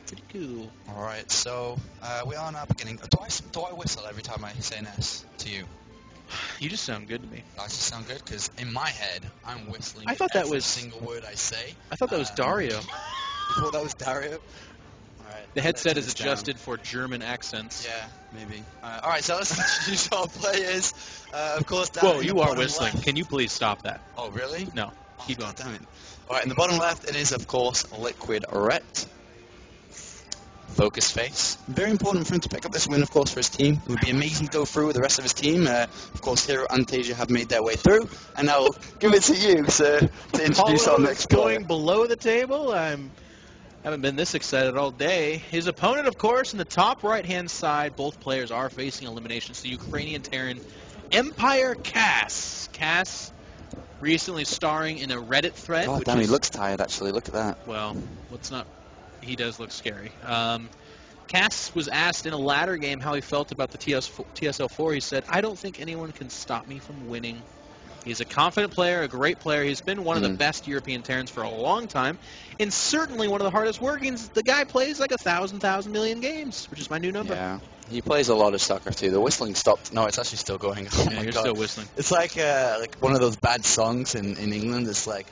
Pretty cool. All right, so we are now beginning. Do I whistle every time I say an S to you? You just sound good to me. Does it sound good? Because in my head, I'm whistling I thought that every was single word I say. I thought that was Dario. You thought that was Dario? All right. The headset let's is turn this adjusted for German accents. down. Yeah, maybe. All right, so let's introduce our players. Of course, down Whoa, in you the are bottom whistling. left- Can you please stop that? Oh, really? No. Keep going. Damn it. All right, in the bottom left, it is, of course, Liquid.Ret. Focus face. Very important for him to pick up this win, of course, for his team. It would be amazing to go through with the rest of his team. Of course, Hero and Tasia have made their way through. And I'll give it to you, sir, to introduce our next player. Going below the table. Haven't been this excited all day. His opponent, of course, in the top right-hand side, both players are facing eliminations. The Ukrainian Terran, Empire.Kas. Kas recently starring in a Reddit thread. God damn, he looks tired, actually. Look at that. Well, let's not... He does look scary. Kas was asked in a ladder game how he felt about the TSL4. He said, "I don't think anyone can stop me from winning." He's a confident player, a great player. He's been one of the best European Terrans for a long time, and certainly one of the hardest working. The guy plays like 1,000 million games, which is my new number. Yeah, he plays a lot of StarCraft too. The whistling stopped. No, it's actually still going. Oh Yeah, my you're God. still whistling. It's like one of those bad songs in England. It's like,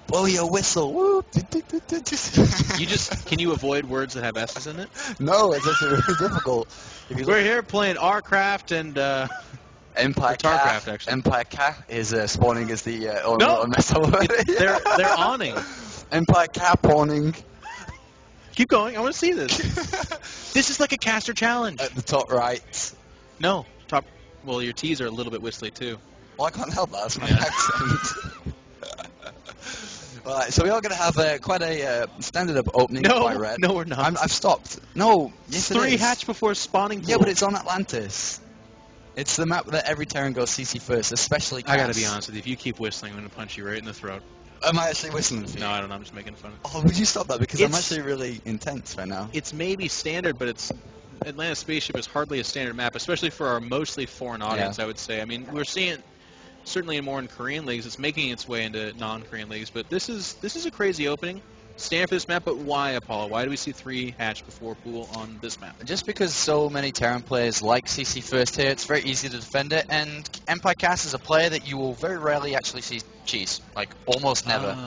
blow your whistle. Woo. Can you avoid words that have S's in it? No, it's actually really difficult. If you We're here playing Warcraft and Empire.Kas, Starcraft, actually. Empire.Kas is spawning as the No! They're they're awning. Empire.Kas spawning Keep going. I want to see this. This is like a caster challenge. at the top right. No, top. Well, your T's are a little bit whistly too. Well, I can't help that. That's my Yeah. accent. Alright, so we are going to have quite a standard up opening by Red. No, we're not. I've stopped. No, yes, it Three is. hatch before spawning pool. Yeah, but it's on Atlantis. It's the map that every Terran goes CC first, especially Kas. I gotta be honest with you. If you keep whistling, I'm gonna punch you right in the throat. Am I actually whistling for you? No, I don't know. I'm just making fun. Oh, would you stop that? Because I'm It's- actually really intense right now. It's maybe standard, but it's Atlantis Spaceship is hardly a standard map, especially for our mostly foreign audience. I would say. I mean, we're seeing it certainly more in Korean leagues. It's making its way into non-Korean leagues, but this is a crazy opening. Standard for this map, but why, Apollo? Why do we see 3 hatch before pool on this map? Just because so many Terran players like CC first here, it's very easy to defend it, and Empire.Kas is a player that you will very rarely actually see cheese, like almost never.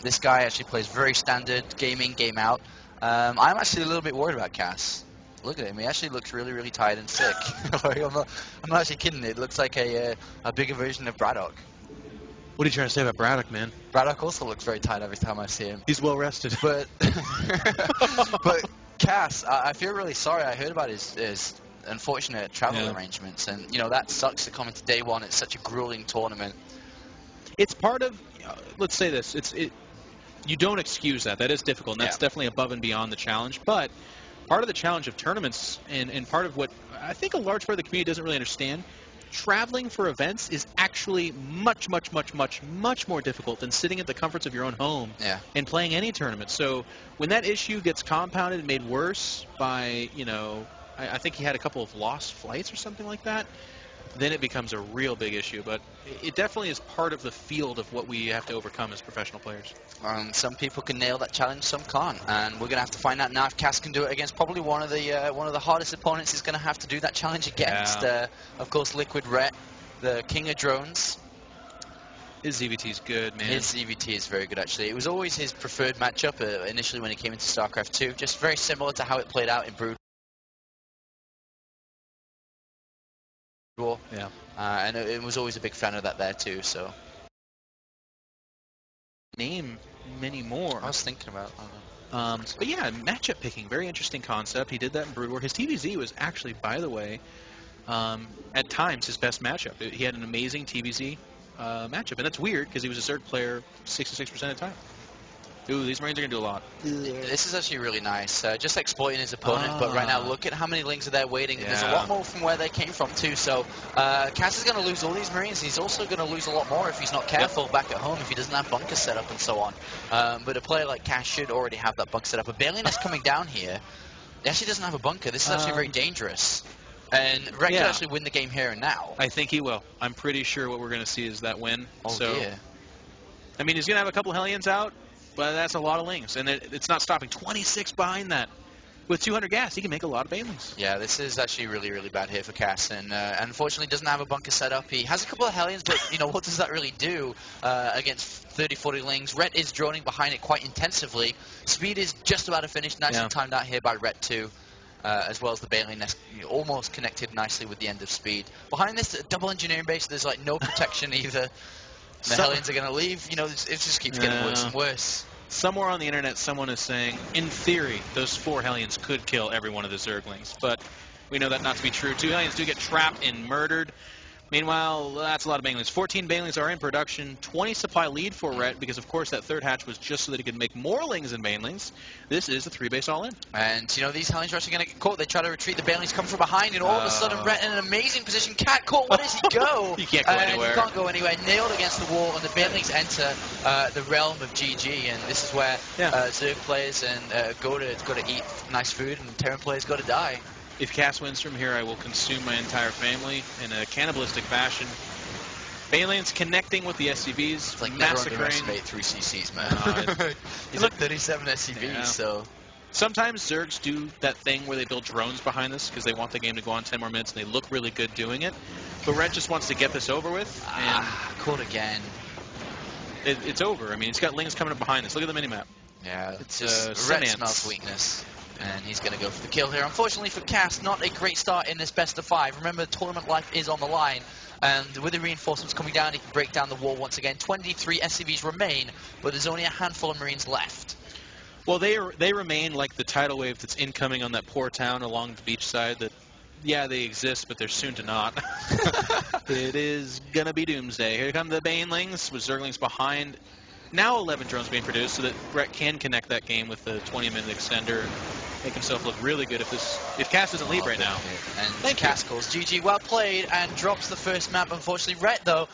This guy actually plays very standard, game in, game out. I'm actually a little bit worried about Kas. Look at him, he actually looks really, really tired and sick. Like, I'm not actually kidding, it looks like a bigger version of Braddock. What are you trying to say about Braddock, man? Braddock also looks very tired every time I see him. He's well rested. But Kas, I feel really sorry. I heard about his unfortunate travel arrangements, and you know that sucks to come into day one. It's such a grueling tournament. It's part of. Let's say this. You don't excuse that. That is difficult, and that's definitely above and beyond the challenge. But part of the challenge of tournaments, and part of what I think a large part of the community doesn't really understand. Traveling for events is actually much more difficult than sitting at the comforts of your own home and playing any tournament. So when that issue gets compounded and made worse by, I think he had a couple of lost flights or something like that, then it becomes a real big issue. But it definitely is part of the field of what we have to overcome as professional players. Some people can nail that challenge, some can't, and we're going to have to find out now if Kas can do it against probably one of the hardest opponents he's going to have to do that challenge against. Of course, Liquid.Ret, the king of drones. His ZVT is good, man. His ZVT is very good, actually. It was always his preferred matchup initially when he came into StarCraft 2, just very similar to how it played out in Brood War. Yeah. And it was always a big fan of that there too, so. Name many more. I was thinking about but yeah, matchup picking, very interesting concept. He did that in Brood War. His TVZ was actually, by the way, at times his best matchup. He had an amazing TVZ matchup, and that's weird because he was a Zerg player 66% of the time. Ooh, these Marines are going to do a lot. This is actually really nice. Just exploiting his opponent, but right now look at how many Lings are there waiting. There's a lot more from where they came from too, so Kas is going to lose all these Marines. He's also going to lose a lot more if he's not careful back at home, if he doesn't have bunkers set up and so on. But a player like Kas should already have that bunker set up. A Balian is coming down here. He actually doesn't have a bunker. This is actually very dangerous. And Ret could actually win the game here and now. I think he will. I'm pretty sure what we're going to see is that win. Oh, dear. I mean, he's going to have a couple Hellions out. But that's a lot of Lings, and it's not stopping. 26 behind that. with 200 gas, he can make a lot of banelings. Yeah, this is actually really, really bad here for Kas, and unfortunately doesn't have a bunker set up. He has a couple of Hellions, but, you know, what does that really do against 30, 40 lings? Ret is droning behind it quite intensively. Speed is just about to finish. Nicely timed out here by Ret too, as well as the Baneling nest, almost connected nicely with the end of Speed. Behind this double engineering base, there's, like, no protection either. The Hellions are going to leave. You know, it just keeps getting worse and worse. Somewhere on the internet, someone is saying, in theory, those 4 Hellions could kill every one of the Zerglings. But we know that not to be true. 2 Hellions do get trapped and murdered. Meanwhile, that's a lot of Banelings. 14 Banelings are in production. 20 supply lead for Ret, because, of course, that third hatch was just so that he could make more Lings and Banelings. This is a 3-base all-in. And, you know, these Hellions are actually going to get caught. They try to retreat. The Banelings come from behind, and all of a sudden, Ret in an amazing position. Cat caught. Where does he go? He can't go anywhere. He can't go anywhere. Nailed against the wall, and the Banelings enter the realm of GG. And this is where Zerg players and go to eat nice food, and Terran players go to die. If Kas wins from here, I will consume my entire family in a cannibalistic fashion. Banelings connecting with the SCVs, it's like massacring. Never underestimate 3 CCs, man. He's like 37 SCVs, so... Sometimes Zergs do that thing where they build drones behind this because they want the game to go on 10 more minutes, and they look really good doing it. But Ret just wants to get this over with. And caught again. It's over. I mean, it's got Lings coming up behind this. Look at the minimap. Yeah, it's just Ret smells weakness. And he's going to go for the kill here. Unfortunately for Kas, not a great start in this best of 5. Remember, tournament life is on the line. And with the reinforcements coming down, he can break down the wall once again. 23 SCVs remain, but there's only a handful of Marines left. Well, they remain like the tidal wave that's incoming on that poor town along the beach side that, yeah, they exist, but they're soon to not. It is going to be doomsday. Here come the Banelings with Zerglings behind. Now 11 drones being produced so that Ret can connect that game with the 20-minute extender. Make himself look really good if Kas doesn't leave right now. And Kas calls GG, well played, and drops the first map. Unfortunately, Ret though,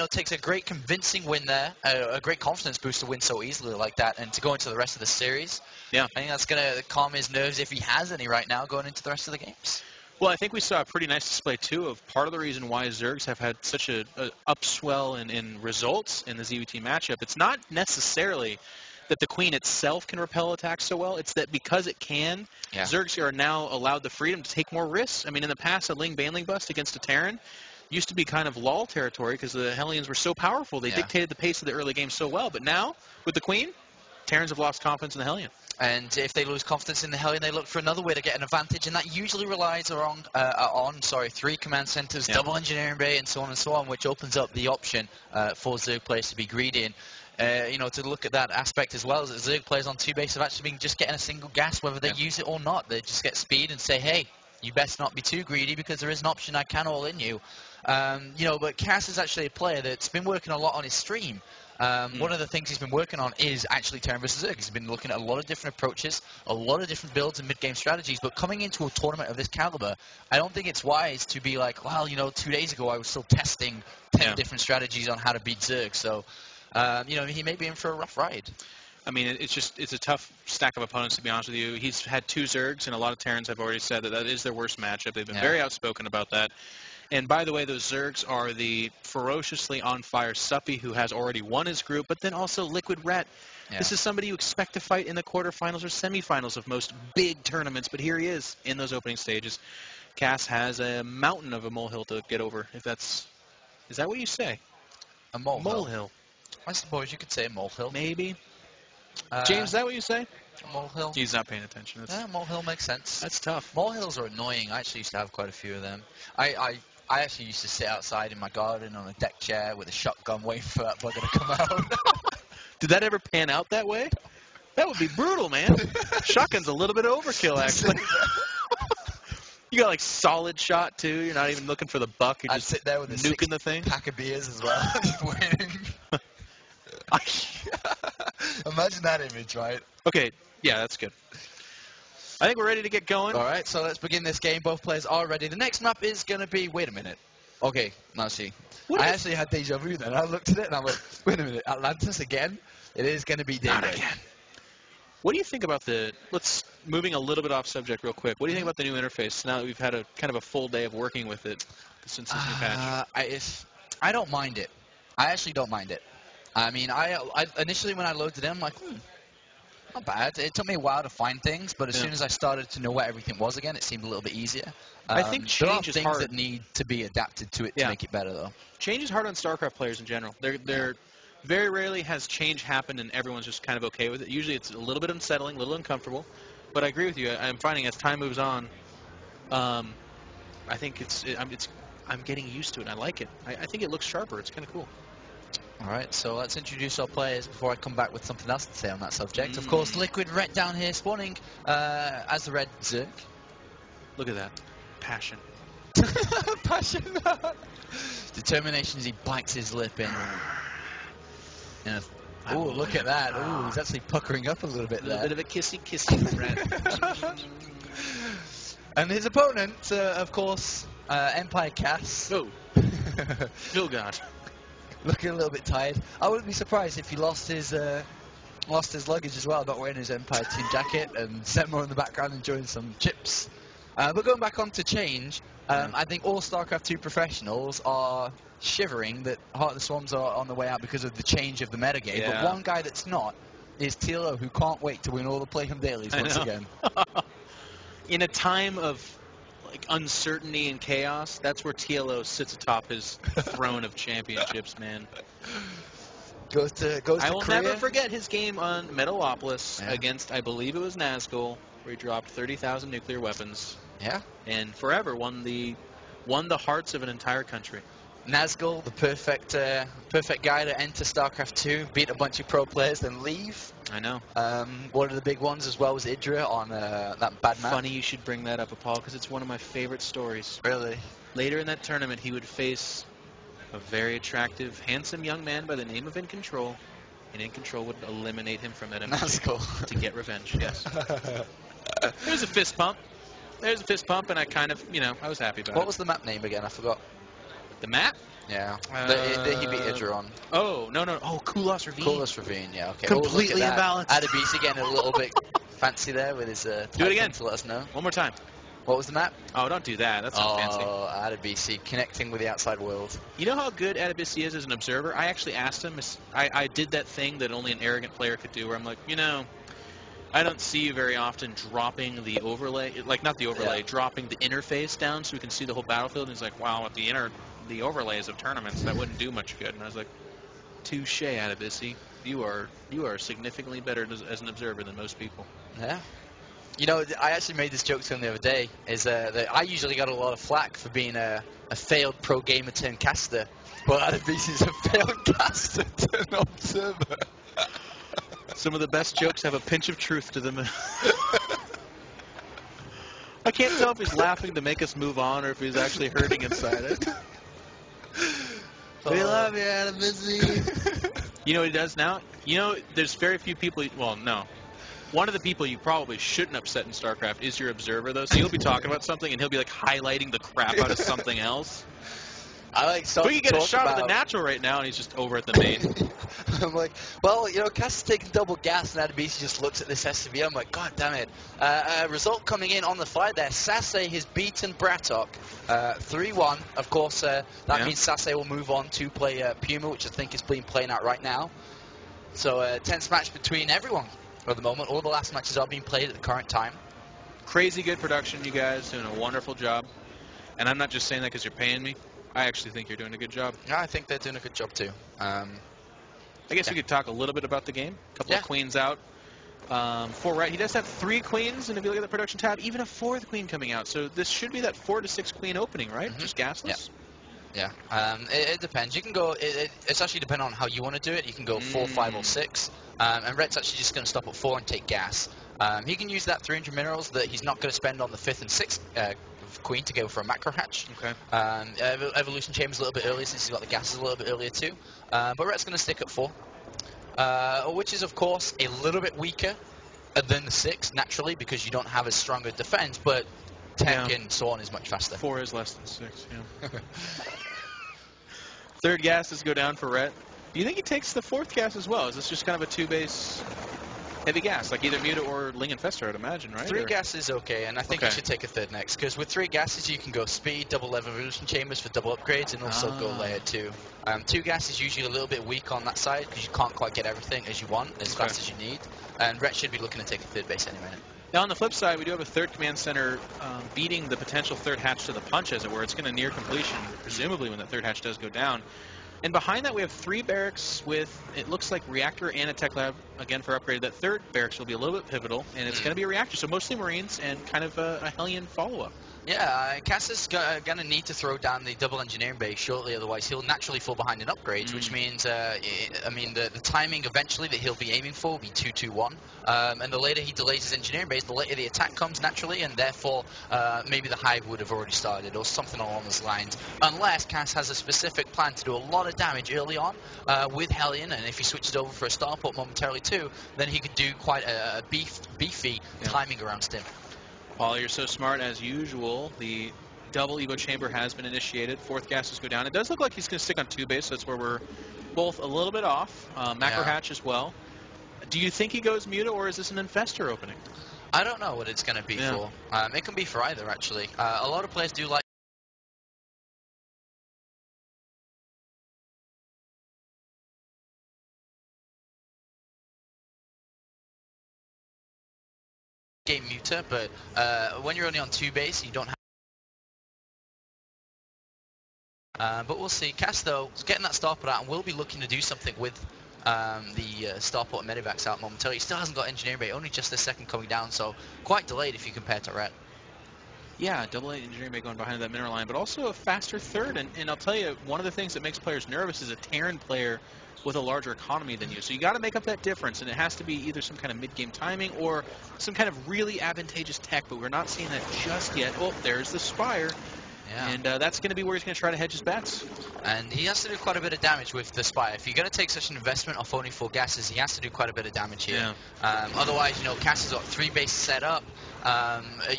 takes a great convincing win there, a great confidence boost to win so easily like that, and to go into the rest of the series. Yeah, I think that's gonna calm his nerves if he has any right now going into the rest of the games. Well, I think we saw a pretty nice display, too, of part of the reason why Zergs have had such a upswell in results in the ZVT matchup. It's not necessarily that the Queen itself can repel attacks so well. It's that because it can, Zergs are now allowed the freedom to take more risks. I mean, in the past, a Ling-Baneling bust against a Terran used to be kind of lull territory because the Hellions were so powerful. They dictated the pace of the early game so well. But now, with the Queen, Terrans have lost confidence in the Hellion. And if they lose confidence in the Hellion, they look for another way to get an advantage, and that usually relies on 3 command centers, double engineering bay, and so on, which opens up the option for Zerg players to be greedy. And to look at that aspect as well, as Zerg players on 2 base have actually been just getting a single gas, whether they use it or not. They just get speed and say, hey, you best not be too greedy because there is an option I can all in you. But Kas is actually a player that's been working a lot on his stream. One of the things he's been working on is actually Terran vs. Zerg. He's been looking at a lot of different approaches, a lot of different builds and mid-game strategies, but coming into a tournament of this caliber, I don't think it's wise to be like, well, 2 days ago I was still testing 10 different strategies on how to beat Zerg, so, he may be in for a rough ride. I mean, it's a tough stack of opponents, to be honest with you. He's had 2 Zergs, and a lot of Terrans have already said that is their worst matchup. They've been very outspoken about that. And by the way, those Zergs are the ferociously on-fire Suppy, who has already won his group, but then also Liquid.Ret. This is somebody you expect to fight in the quarterfinals or semifinals of most big tournaments, but here he is in those opening stages. Kas has a mountain of a molehill to get over, if that's... Is that what you say? A molehill. Molehill. I suppose you could say a molehill. Maybe. James, is that what you say? A molehill. He's not paying attention. Molehill makes sense. That's tough. Molehills are annoying. I actually used to have quite a few of them. I actually used to sit outside in my garden on a deck chair with a shotgun waiting for that bugger to come out. Did that ever pan out that way? That would be brutal, man. Shotgun's a little bit of overkill, actually. You got, like, solid shot, too. You're not even looking for the buck. You're just sit there with nuking the thing. Pack of beers as well, just waiting. Imagine that image, right? Okay, yeah, that's good. I think we're ready to get going. All right, so let's begin this game. Both players are ready. The next map is going to be... Wait a minute. Okay, now see. I actually had deja vu then. I looked at it and I went, wait a minute, Atlantis again? It is going to be Not again. What do you think about the... Let's... Moving a little bit off subject real quick. What do you think about the new interface now that we've had a kind of a full day of working with it since this new patch? I don't mind it. I actually don't mind it. I mean, I initially when I loaded it, I'm like, not bad. It took me a while to find things, but as soon as I started to know what everything was again, it seemed a little bit easier. I think change is hard. There are things that need to be adapted to it to make it better, though. Change is hard on StarCraft players in general. They're very rarely has change happened and everyone's just kind of okay with it. Usually it's a little bit unsettling, a little uncomfortable. But I agree with you. I'm finding as time moves on, I think I'm getting used to it. And I like it. I think it looks sharper. It's kind of cool. All right, so let's introduce our players before I come back with something else to say on that subject. Of course, Liquid.Ret down here spawning as the red Zerg. Look at that. Passion. Passion. Determination as he bites his lip in. Oh, look at that. Oh, he's actually puckering up a little bit there. A little bit of a kissy Ret. And his opponent, of course, Empire.Kas. Oh. Oh, God. Looking a little bit tired. I wouldn't be surprised if he lost his luggage as well, not wearing his Empire team jacket, and Setmore in the background enjoying some chips. But going back on to change, I think all StarCraft 2 professionals are shivering that Heart of the Swarms are on the way out because of the change of the metagame. Yeah. But one guy that's not is TLO, who can't wait to win all the Play-Him Dailies once again. In a time of uncertainty and chaos, that's where TLO sits atop his throne of championships, man. I will never forget his game on Metalopolis against, I believe it was Nazgul, where he dropped 30,000 nuclear weapons. Yeah. And forever won the hearts of an entire country. Nazgul, the perfect guy to enter StarCraft 2, beat a bunch of pro players, then leave. I know. One of the big ones as well was Idra on that bad map. Funny you should bring that up, Paul, because it's one of my favorite stories. Really? Later in that tournament, he would face a very attractive, handsome young man by the name of In Control, and In Control would eliminate him from that MSG to get revenge. Yes. There's a fist pump. There's a fist pump, and I kind of, I was happy about it. What was the map name again? I forgot. The map? Yeah. That he beat Idra on. Oh, no. Oh, Kulos Ravine. Kulos Ravine, yeah, okay. Completely imbalanced. ASUS getting a little bit fancy there with his do it again. To let us know. One more time. What was the map? Oh, don't do that. That's not fancy. Oh, ASUS connecting with the outside world. You know how good ASUS is as an observer? I actually asked him. I did that thing that only an arrogant player could do, where I'm like, I don't see you very often dropping the overlay, not the overlay, dropping the interface down so we can see the whole battlefield. And he's like, wow, with the overlays of tournaments, that wouldn't do much good. And I was like, touche, ASUS. You are significantly better as an observer than most people. Yeah. I actually made this joke to him the other day, is that I usually got a lot of flack for being a failed pro gamer turned caster, but ASUS is a failed caster turned observer. Some of the best jokes have a pinch of truth to them. I can't tell if he's laughing to make us move on or if he's actually hurting inside it. We love you, ASUS. You know what he does now? There's very few people... Well, no. One of the people you probably shouldn't upset in StarCraft is your observer, though. So you'll be talking about something, and he'll be, highlighting the crap out of something else. We can get a shot at the natural right now, and he's just over at the main. I'm like, well, Cass is taking double gas, and ASUS just looks at this SCV. I'm like, God damn it. Result coming in on the fly there. Sase has beaten Bratok 3-1. Of course, that means Sase will move on to play Puma, which I think is being playing out right now. So, tense match between everyone at the moment. All the last matches are being played at the current time. Crazy good production, you guys. Doing a wonderful job. And I'm not just saying that because you're paying me. I actually think you're doing a good job. Yeah, I think they're doing a good job too. I guess we could talk a little bit about the game. A couple of queens out. 4 right. He does have 3 queens, and if you look at the production tab, even a 4th queen coming out. So this should be that 4 to 6 queen opening, right? Just gasless? Yeah. It depends. You can go. It's actually depending on how you want to do it. You can go 4, 5, or 6. And Ret's actually just going to stop at 4 and take gas. He can use that 300 minerals that he's not going to spend on the 5th and 6th queen to go for a macro hatch. Okay. Evolution Chamber's a little bit earlier since he's got the gases a little bit earlier too. But Ret's going to stick at 4, which is of course a little bit weaker than the 6 naturally because you don't have as strong a defense, but tech and so on is much faster. 4 is less than 6. Yeah. 3rd gas does go down for Ret. Do you think he takes the 4th gas as well? Is this just kind of a 2-base heavy gas, like either Muta or Ling Infestor, I'd imagine, right? 3 gas is okay, and I think you should take a third next, because with 3 gases you can go speed, double evolution chambers for double upgrades, and also go layer 2. 2 gas is usually a little bit weak on that side, because you can't quite get everything as you want, as fast as you need, and Ret should be looking to take a third base any minute. Now on the flip side, we do have a third command center beating the potential third hatch to the punch, as it were. It's going to near completion, presumably, when the third hatch does go down. And behind that, we have 3 barracks with, it looks like, reactor and a tech lab, again, for upgrade. That third barracks will be a little bit pivotal, and it's going to be a reactor, so mostly Marines and kind of a Hellion follow-up. Yeah, Kas is going to need to throw down the double engineering base shortly, otherwise he'll naturally fall behind in upgrades, which means, the timing eventually that he'll be aiming for will be 2-2-1, and the later he delays his engineering base, the later the attack comes naturally, and therefore maybe the hive would have already started, or something along those lines, unless Kas has a specific plan to do a lot of damage early on with Hellion, and if he switches over for a starport momentarily too, then he could do quite a beefy timing around Stim. Paul, you're so smart as usual. The double Evo chamber has been initiated. 4th gases go down. It does look like he's going to stick on 2 base, so that's where we're both a little bit off. Macro hatch as well. Do you think he goes Muta, or is this an Infestor opening? I don't know what it's going to be for. It can be for either, actually. A lot of players do like game Muta, but when you're only on 2 base, you don't have. But we'll see. Kas, though, is getting that starport out and will be looking to do something with the starport and medevacs out momentarily. He still hasn't got engineering bay, only just the second coming down, so quite delayed if you compare to Ret. Yeah, double engineering bay going behind that mineral line, but also a faster third. And I'll tell you, one of the things that makes players nervous is a Terran player with a larger economy than you. So you got to make up that difference, and it has to be either some kind of mid-game timing or some kind of really advantageous tech, but we're not seeing that just yet. Oh, there's the Spire. Yeah. And that's going to be where he's going to try to hedge his bets. And he has to do quite a bit of damage with the Spire. If you're going to take such an investment off only 4 gases, he has to do quite a bit of damage here. Yeah. Otherwise, Kas has got 3 bases set up.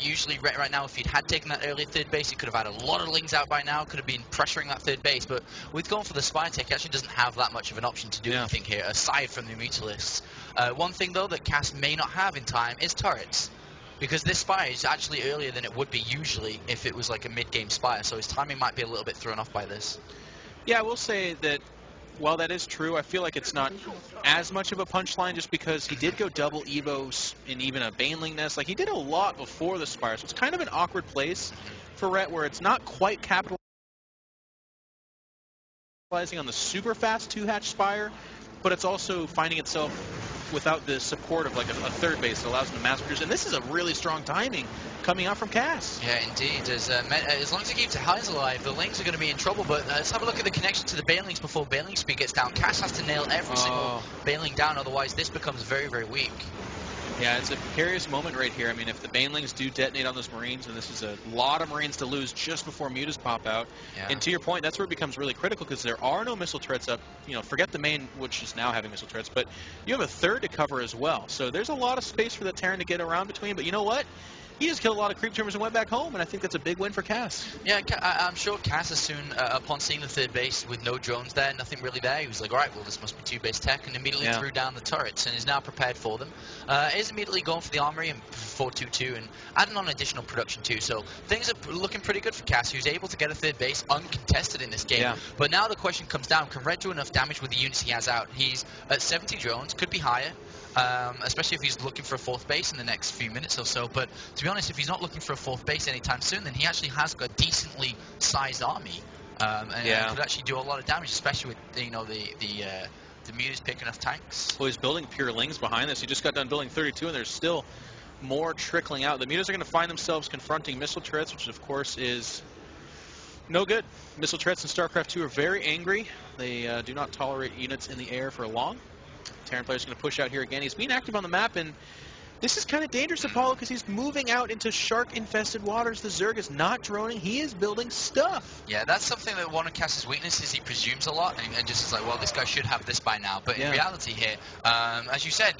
Usually, right now, if he'd had taken that early third base, he could have had a lot of Lings out by now, could have been pressuring that third base. But with going for the Spire tech, he actually doesn't have that much of an option to do anything here, aside from the Mutalisks. One thing, though, that Kas may not have in time is turrets. Because this Spire is actually earlier than it would be usually if it was like a mid-game Spire, so his timing might be a little bit thrown off by this. Yeah, I will say that while that is true, I feel like it's not as much of a punchline just because he did go double Evos in even a Baneling nest. Like, he did a lot before the Spire, so it's kind of an awkward place for Ret where it's not quite capitalizing on the super fast 2-hatch Spire, but it's also finding itself without the support of like a third base that allows him to mass produce. And this is a really strong timing coming out from Kas. Yeah, indeed. As long as he keeps the highs alive, the Lings are going to be in trouble. But let's have a look at the connection to the Banelings before Baneling speed gets down. Kas has to nail every single Baneling down, otherwise this becomes very, very weak. Yeah, it's a precarious moment right here. I mean, if the Banelings do detonate on those Marines, and this is a lot of Marines to lose just before Mutas pop out. Yeah. And to your point, that's where it becomes really critical because there are no missile turrets up. Forget the main, which is now having missile turrets, but you have a third to cover as well. So there's a lot of space for the Terran to get around between. But you know what? He just killed a lot of creep tumors and went back home, and I think that's a big win for Kas. Yeah, I'm sure Kas as soon, upon seeing the third base with no drones there, nothing really there, he was like, all right, well, this must be 2-base tech, and immediately threw down the turrets, and is now prepared for them. Is immediately going for the armory and 4-2-2, and adding on additional production too, so things are looking pretty good for Kas, who's able to get a third base uncontested in this game. Yeah. But now the question comes down, can Ret do enough damage with the units he has out? He's at 70 drones, could be higher. Especially if he's looking for a 4th base in the next few minutes or so. But to be honest, if he's not looking for a 4th base anytime soon, then he actually has got a decently sized army, and could actually do a lot of damage, especially with the Mutas picking enough tanks. Well, he's building pure Lings behind this. He just got done building 32, and there's still more trickling out. The Mutas are going to find themselves confronting missile turrets, which of course is no good. Missile turrets in StarCraft 2 are very angry. They do not tolerate units in the air for long. Terran player's going to push out here again. He's being active on the map, and This is kind of dangerous, Apollo, because he's moving out into shark-infested waters. The Zerg is not droning. He is building stuff. Yeah, that's something that one of Kas's weaknesses. He presumes a lot and just is like, well, this guy should have this by now. But in reality here, as you said,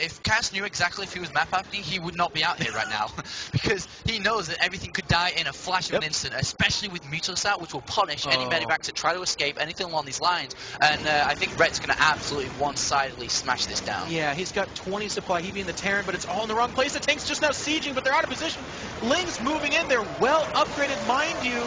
if Kas knew exactly if he was map happening, he would not be out here right now. Because he knows that everything could die in a flash of an instant, especially with Mutos out, which will punish any medivac to try to escape, anything along these lines. And I think Ret's going to absolutely one-sidedly smash this down. Yeah, he's got 20 supply, he being the Terran, but it's all in the wrong place. The tank's just now sieging, but they're out of position. Ling's moving in. They're well upgraded, mind you.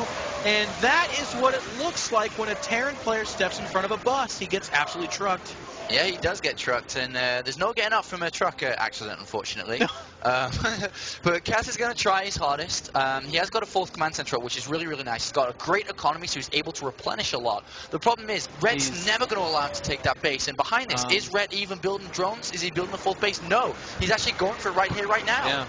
And that is what it looks like when a Terran player steps in front of a bus. He gets absolutely trucked. Yeah, he does get trucked, and there's no getting up from a truck accident, unfortunately. But Kas is going to try his hardest. He has got a 4th command center, which is really, really nice. He's got a great economy, so he's able to replenish a lot. The problem is, Ret's never going to allow him to take that base. And behind this, is Ret even building drones? Is he building the 4th base? No. He's actually going for it right here, right now. Yeah.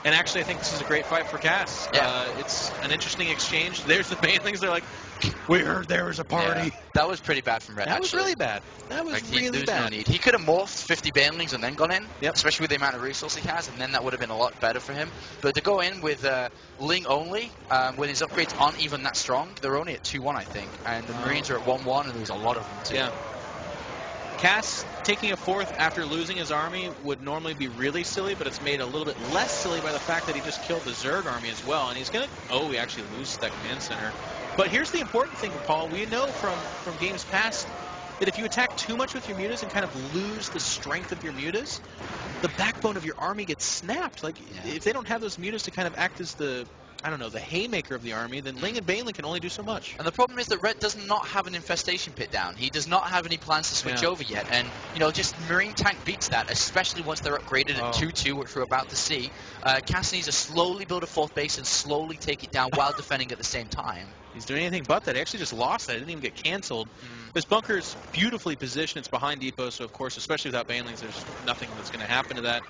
And actually, I think this is a great fight for Kas. Yeah. It's an interesting exchange. There's the banelings. They're like, we heard there was a party. Yeah. That was pretty bad from Ret, That was really bad. That was really bad. No need. He could have morphed 50 banelings and then gone in, yep. especially with the amount of resource he has, and then that would have been a lot better for him. But to go in with Ling only, when his upgrades aren't even that strong, they're only at 2-1, I think. And the Marines are at 1-1, and there's a lot of them, too. Yeah. Kas taking a 4th after losing his army would normally be really silly, but it's made a little bit less silly by the fact that he just killed the Zerg army as well. And he's going to... Oh, he actually loses that command center. But here's the important thing, Paul. We know from games past that if you attack too much with your mutas and kind of lose the strength of your mutas, the backbone of your army gets snapped. Like, if they don't have those mutas to kind of act as the... I don't know, the haymaker of the army, then Ling and Baneling can only do so much. And the problem is that Ret does not have an infestation pit down. He does not have any plans to switch over yet. And, you know, just Marine Tank beats that, especially once they're upgraded at 2-2, which we're about to see. Kas needs to slowly build a 4th base and slowly take it down while defending at the same time. He's doing anything but that. He actually just lost that. It didn't even get canceled. This bunker is beautifully positioned. It's behind Depot, so of course, especially without Banelings, there's nothing that's going to happen to that.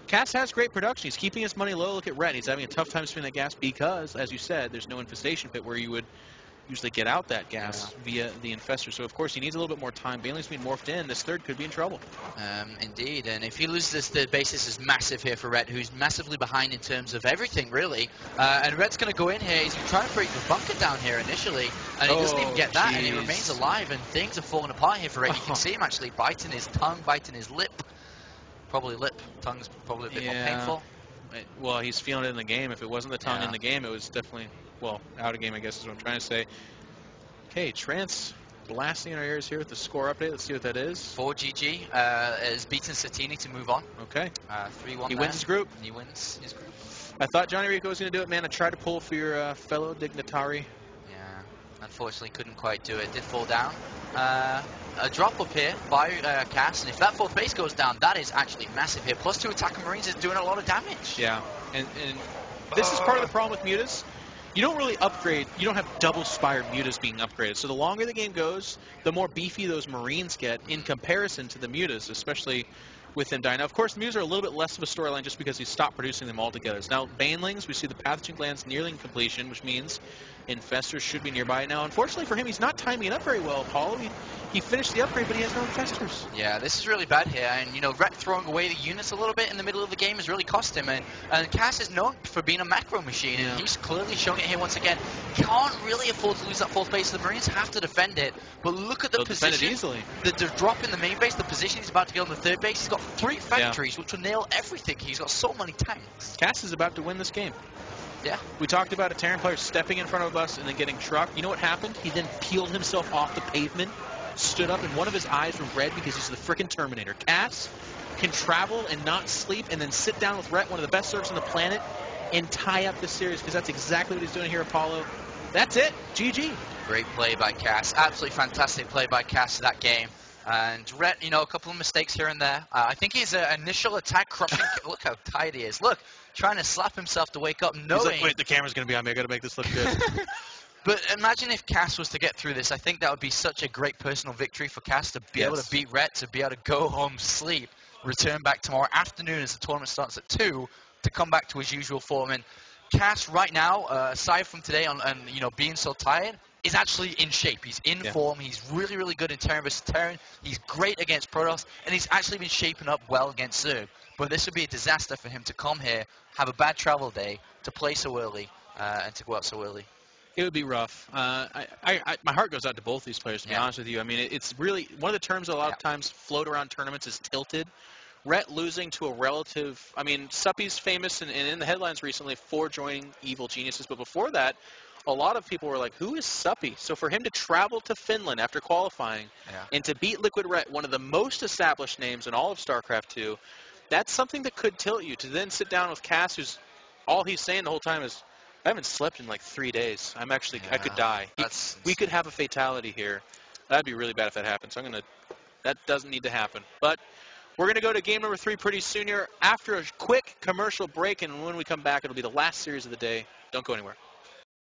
Kas has great production. He's keeping his money low. Look at Ret. He's having a tough time spending that gas because, as you said, there's no infestation pit where you would usually get out that gas via the infestor. So, of course, he needs a little bit more time. Baneling's being morphed in. This 3rd could be in trouble. Indeed. And if he loses this, the basis is massive here for Ret, who's massively behind in terms of everything, really. And Ret's going to go in here. He's trying to break the bunker down here initially, and he doesn't even get that, and he remains alive, and things are falling apart here for Ret. You can see him actually biting his tongue, biting his lip. Probably lip. Tongue's probably a bit more painful. Well, he's feeling it in the game. If it wasn't the tongue in the game, it was definitely, well, out of game, I guess is what I'm trying to say. Okay, Trance blasting in our ears here with the score update. Let's see what that is. 4GG has beaten Satini to move on. Okay. 3-1 He wins his group. He wins his group. I thought Johnny Rico was going to do it, man. I tried to pull for your fellow dignitary. Yeah, unfortunately couldn't quite do it. Did fall down. A drop up here by Kas, and if that 4th base goes down, that is actually massive here. Plus 2 attacker Marines is doing a lot of damage. Yeah, and this is part of the problem with mutas. You don't really upgrade, you don't have double-spired mutas being upgraded. So the longer the game goes, the more beefy those Marines get in comparison to the mutas, especially with them dying. Now, of course, the mutas are a little bit less of a storyline just because he stopped producing them altogether. Now, Banelings, we see the pathogen glands nearing completion, which means infestors should be nearby. Now, unfortunately for him, he's not timing it up very well, Apollo. He finished the upgrade, but he has no infestors. Yeah, this is really bad here. And, you know, Ret throwing away the units a little bit in the middle of the game has really cost him. And Kas is known for being a macro machine, and he's clearly showing it here once again. Can't really afford to lose that 4th base. The Marines have to defend it. But look at the position. Defend it easily. The drop in the main base, the position he's about to get on the 3rd base. He's got 3 factories, which will nail everything. He's got so many tanks. Kas is about to win this game. Yeah. We talked about a Terran player stepping in front of a bus and then getting trucked. You know what happened? He then peeled himself off the pavement, stood up, and one of his eyes were red because he's the frickin' Terminator. Kas can travel and not sleep and then sit down with Ret, one of the best servers on the planet, and tie up this series because that's exactly what he's doing here, Apollo. That's it. GG. Great play by Kas. Absolutely fantastic play by Kas that game. And Ret, you know, a couple of mistakes here and there. I think his initial attack crushing... Look how tight he is. Look, trying to slap himself to wake up, knowing... He's like, wait, the camera's going to be on me. I got to make this look good. But imagine if Kas was to get through this. I think that would be such a great personal victory for Kas to be able to beat Ret, to be able to go home, sleep, return back tomorrow afternoon as the tournament starts at 2, to come back to his usual form. And Kas right now, aside from today and you know, being so tired, is actually in shape. He's in form. He's really, really good in Terran versus Terran. He's great against Protoss, and he's actually been shaping up well against Zerg. But this would be a disaster for him to come here, have a bad travel day, to play so early, and to go out so early. It would be rough. My heart goes out to both these players, to be honest with you. I mean, it's really one of the terms a lot of times float around tournaments is tilted. Ret losing to a relative. I mean, Suppy's famous and in the headlines recently for joining Evil Geniuses, but before that, a lot of people were like, who is Suppy? So for him to travel to Finland after qualifying and to beat Liquid.Ret, one of the most established names in all of StarCraft 2, that's something that could tilt you. To then sit down with Kas, who's all he's saying the whole time is, I haven't slept in like 3 days. I could die. We could have a fatality here. That'd be really bad if that happened. So that doesn't need to happen. But we're going to go to game number 3 pretty soon here after a quick commercial break, and when we come back, it'll be the last series of the day. Don't go anywhere.